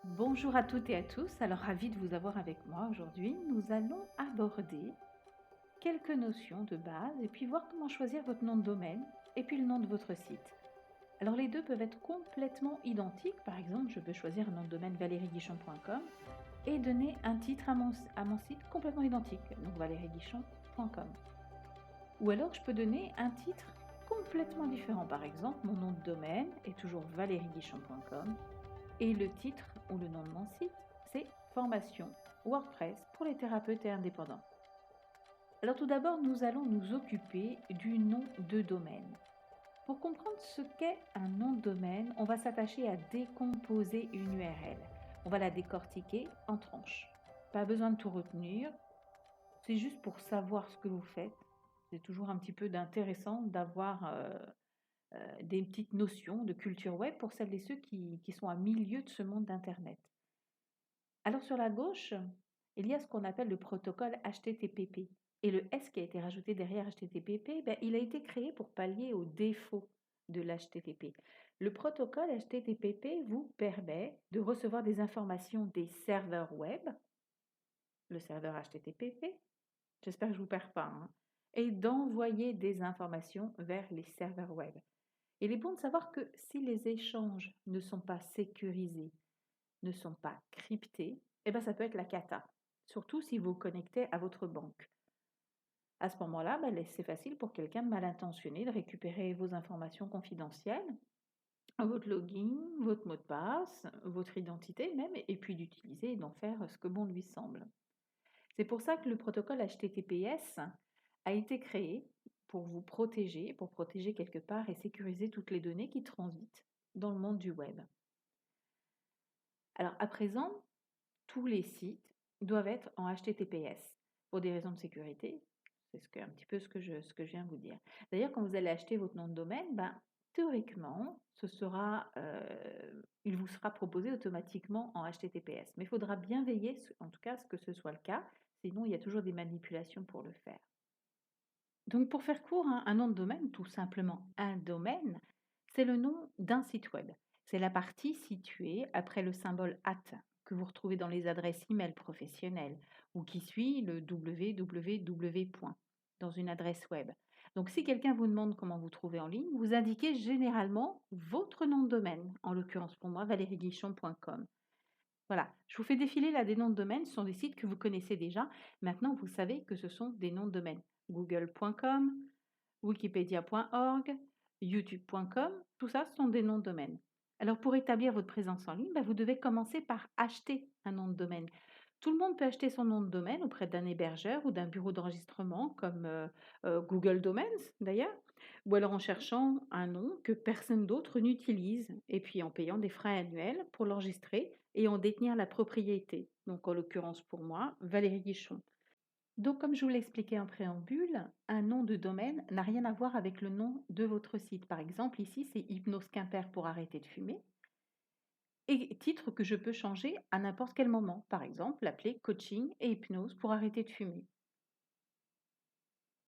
Bonjour à toutes et à tous, alors ravi de vous avoir avec moi aujourd'hui. Nous allons aborder quelques notions de base et puis voir comment choisir votre nom de domaine et puis le nom de votre site. Alors les deux peuvent être complètement identiques, par exemple je peux choisir un nom de domaine valérieguichon.com et donner un titre à mon site complètement identique, donc valérieguichon.com. Ou alors je peux donner un titre complètement différent, par exemple mon nom de domaine est toujours valérieguichon.com et le titre ou le nom de mon site, c'est Formation WordPress pour les thérapeutes et indépendants. Alors tout d'abord, nous allons nous occuper du nom de domaine. Pour comprendre ce qu'est un nom de domaine, on va s'attacher à décomposer une URL. On va la décortiquer en tranches. Pas besoin de tout retenir, c'est juste pour savoir ce que vous faites. C'est toujours un petit peu d'intéressant d'avoir des petites notions de culture web pour celles et ceux qui sont à milieu de ce monde d'Internet. Alors sur la gauche, il y a ce qu'on appelle le protocole HTTPP. Et le S qui a été rajouté derrière HTTPP, il a été créé pour pallier aux défauts de l'HTTP. Le protocole HTTPP vous permet de recevoir des informations des serveurs web, le serveur HTTPP, j'espère que je ne vous perds pas, hein, et d'envoyer des informations vers les serveurs web. Il est bon de savoir que si les échanges ne sont pas sécurisés, ne sont pas cryptés, ça peut être la cata, surtout si vous connectez à votre banque. À ce moment-là, c'est facile pour quelqu'un de mal intentionné de récupérer vos informations confidentielles, votre login, votre mot de passe, votre identité même, et puis d'utiliser et d'en faire ce que bon lui semble. C'est pour ça que le protocole HTTPS a été créé pour vous protéger, pour protéger quelque part et sécuriser toutes les données qui transitent dans le monde du web. Alors à présent, tous les sites doivent être en HTTPS pour des raisons de sécurité. C'est un petit peu ce que je viens de vous dire. D'ailleurs, quand vous allez acheter votre nom de domaine, théoriquement, il vous sera proposé automatiquement en HTTPS. Mais il faudra bien veiller, en tout cas, à ce que ce soit le cas. Sinon, il y a toujours des manipulations pour le faire. Donc, pour faire court, un nom de domaine, tout simplement un domaine, c'est le nom d'un site web. C'est la partie située après le symbole at que vous retrouvez dans les adresses email professionnelles ou qui suit le www. Dans une adresse web. Donc, si quelqu'un vous demande comment vous trouvez en ligne, vous indiquez généralement votre nom de domaine, en l'occurrence pour moi, valérieguichon.com. Voilà, je vous fais défiler là des noms de domaine, ce sont des sites que vous connaissez déjà. Maintenant, vous savez que ce sont des noms de domaine. Google.com, Wikipedia.org, YouTube.com, tout ça, ce sont des noms de domaine. Alors, pour établir votre présence en ligne, vous devez commencer par acheter un nom de domaine. Tout le monde peut acheter son nom de domaine auprès d'un hébergeur ou d'un bureau d'enregistrement comme Google Domains d'ailleurs, ou alors en cherchant un nom que personne d'autre n'utilise et puis en payant des frais annuels pour l'enregistrer et en détenir la propriété. Donc en l'occurrence pour moi, Valérie Guichon. Donc comme je vous l'expliquais en préambule, un nom de domaine n'a rien à voir avec le nom de votre site. Par exemple, ici c'est Hypnose Quimper pour arrêter de fumer et titre que je peux changer à n'importe quel moment. Par exemple, l'appeler coaching et hypnose pour arrêter de fumer.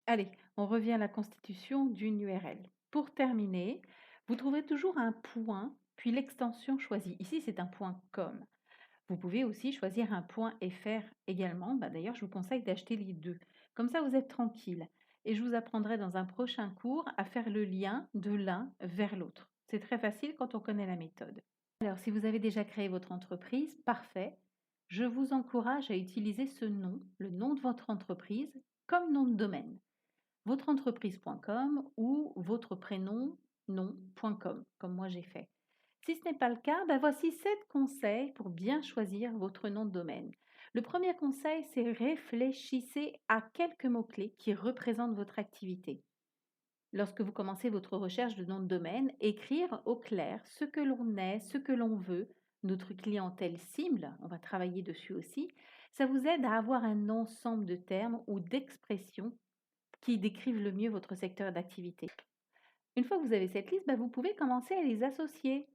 Allez, on revient à la constitution d'une URL. Pour terminer, vous trouverez toujours un point, puis l'extension choisie. Ici, c'est un point .com. Vous pouvez aussi choisir un point .fr également. D'ailleurs, je vous conseille d'acheter les deux. Comme ça, vous êtes tranquille. Et je vous apprendrai dans un prochain cours à faire le lien de l'un vers l'autre. C'est très facile quand on connaît la méthode. Alors, si vous avez déjà créé votre entreprise, parfait. Je vous encourage à utiliser ce nom, le nom de votre entreprise, comme nom de domaine. Votreentreprise.com ou votre prénom nom.com, comme moi j'ai fait. Si ce n'est pas le cas, voici 7 conseils pour bien choisir votre nom de domaine. Le premier conseil, c'est réfléchissez à quelques mots-clés qui représentent votre activité. Lorsque vous commencez votre recherche de nom de domaine, écrire au clair ce que l'on est, ce que l'on veut, notre clientèle cible, on va travailler dessus aussi, ça vous aide à avoir un ensemble de termes ou d'expressions qui décrivent le mieux votre secteur d'activité. Une fois que vous avez cette liste, vous pouvez commencer à les associer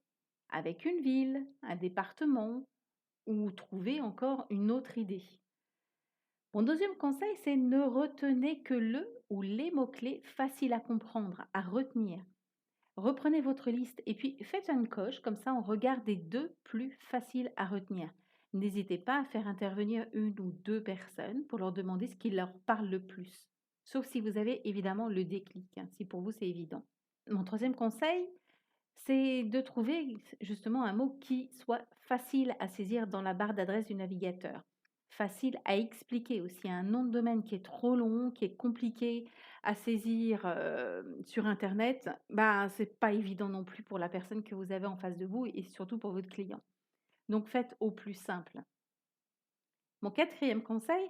avec une ville, un département ou trouver encore une autre idée. Mon deuxième conseil, c'est ne retenez que le ou les mots-clés faciles à comprendre, à retenir. Reprenez votre liste et puis faites une coche, comme ça on regarde les 2 plus faciles à retenir. N'hésitez pas à faire intervenir 1 ou 2 personnes pour leur demander ce qui leur parle le plus. Sauf si vous avez évidemment le déclic, hein, si pour vous c'est évident. Mon troisième conseil, c'est de trouver justement un mot qui soit facile à saisir dans la barre d'adresse du navigateur. Facile à expliquer aussi. Un nom de domaine qui est trop long, qui est compliqué à saisir sur Internet, bah, c'est pas évident non plus pour la personne que vous avez en face de vous et surtout pour votre client. Donc faites au plus simple. Mon quatrième conseil,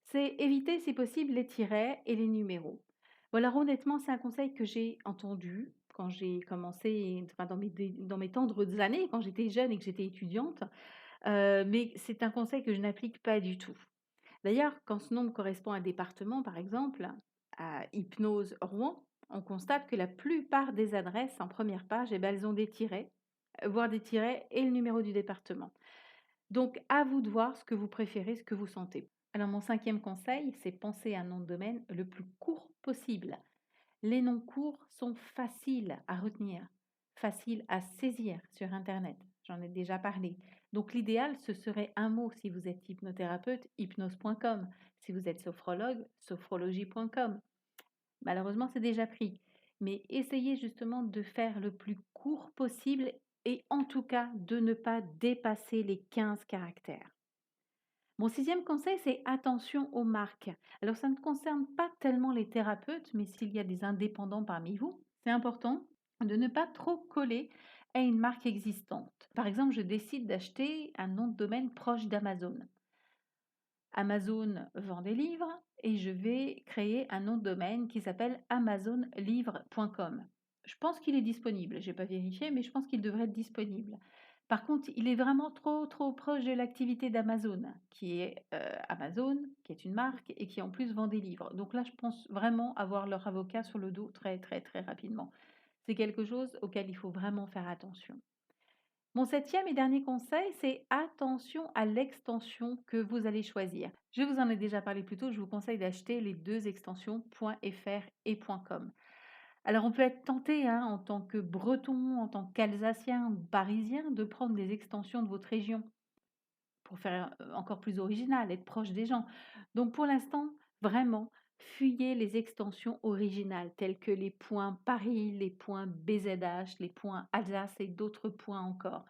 c'est éviter si possible les tirets et les numéros. Voilà, honnêtement, c'est un conseil que j'ai entendu quand j'ai commencé, enfin, dans mes tendres années, quand j'étais jeune et que j'étais étudiante, mais c'est un conseil que je n'applique pas du tout. D'ailleurs, quand ce nombre correspond à un département, par exemple, à Hypnose Rouen, on constate que la plupart des adresses en première page, eh ben, elles ont des tirets, voire des tirets et le numéro du département. Donc, à vous de voir ce que vous préférez, ce que vous sentez. Alors, mon cinquième conseil, c'est penser à un nom de domaine le plus court possible. Les noms courts sont faciles à retenir, faciles à saisir sur Internet. J'en ai déjà parlé. Donc, l'idéal, ce serait un mot si vous êtes hypnothérapeute, hypnose.com. Si vous êtes sophrologue, sophrologie.com. Malheureusement, c'est déjà pris. Mais essayez justement de faire le plus court possible et en tout cas de ne pas dépasser les 15 caractères. Mon sixième conseil, c'est attention aux marques. Alors, ça ne concerne pas tellement les thérapeutes, mais s'il y a des indépendants parmi vous, c'est important de ne pas trop coller à une marque existante. Par exemple, je décide d'acheter un nom de domaine proche d'Amazon. Amazon vend des livres et je vais créer un nom de domaine qui s'appelle amazonlivre.com. Je pense qu'il est disponible, je n'ai pas vérifié, mais je pense qu'il devrait être disponible. Par contre, il est vraiment trop proche de l'activité d'Amazon, qui est Amazon, qui est une marque et qui en plus vend des livres. Donc là, je pense vraiment avoir leur avocat sur le dos très rapidement. C'est quelque chose auquel il faut vraiment faire attention. Mon septième et dernier conseil, c'est attention à l'extension que vous allez choisir. Je vous en ai déjà parlé plus tôt, je vous conseille d'acheter les 2 extensions .fr et .com. Alors on peut être tenté, hein, en tant que breton, en tant qu'alsacien ou parisien, de prendre des extensions de votre région pour faire encore plus original, être proche des gens. Donc pour l'instant, vraiment, fuyez les extensions originales telles que les points Paris, les points BZH, les points Alsace et d'autres points encore.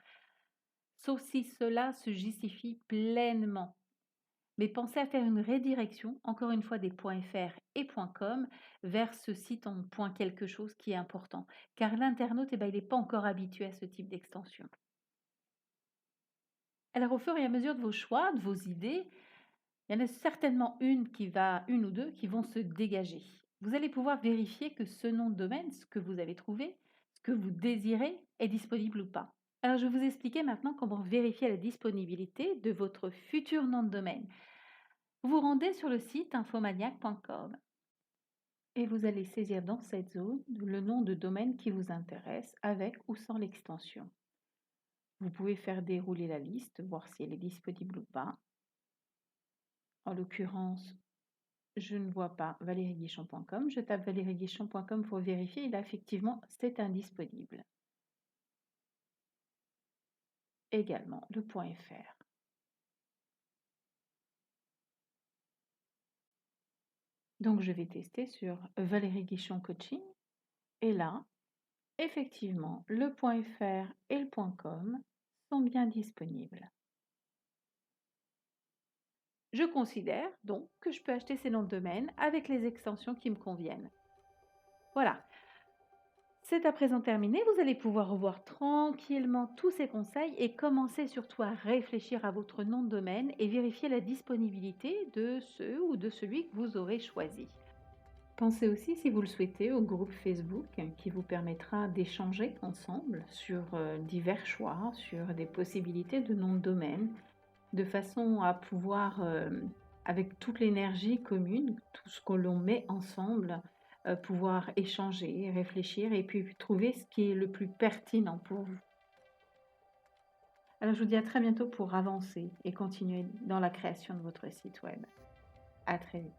Sauf si cela se justifie pleinement. Mais pensez à faire une rédirection, encore une fois des .fr et .com, vers ce site en point quelque chose qui est important. Car l'internaute, eh ben, il n'est pas encore habitué à ce type d'extension. Alors au fur et à mesure de vos choix, de vos idées, il y en a certainement une ou deux qui vont se dégager. Vous allez pouvoir vérifier que ce nom de domaine, ce que vous avez trouvé, ce que vous désirez, est disponible ou pas. Alors, je vais vous expliquer maintenant comment vérifier la disponibilité de votre futur nom de domaine. Vous vous rendez sur le site infomaniac.com et vous allez saisir dans cette zone le nom de domaine qui vous intéresse avec ou sans l'extension. Vous pouvez faire dérouler la liste, voir si elle est disponible ou pas. En l'occurrence, je ne vois pas valérieguichon.com. Je tape valérieguichon.com pour vérifier et là, effectivement, c'est indisponible. Également le .fr. Donc, je vais tester sur Valérie Guichon Coaching. Et là, effectivement, le .fr et le .com sont bien disponibles. Je considère donc que je peux acheter ces noms de domaine avec les extensions qui me conviennent. Voilà. C'est à présent terminé. Vous allez pouvoir revoir tranquillement tous ces conseils et commencer surtout à réfléchir à votre nom de domaine et vérifier la disponibilité de ce ou de celui que vous aurez choisi. Pensez aussi, si vous le souhaitez, au groupe Facebook qui vous permettra d'échanger ensemble sur divers choix, sur des possibilités de nom de domaine, de façon à pouvoir, avec toute l'énergie commune, tout ce que l'on met ensemble, pouvoir échanger, réfléchir et puis trouver ce qui est le plus pertinent pour vous. Alors je vous dis à très bientôt pour avancer et continuer dans la création de votre site web. À très vite.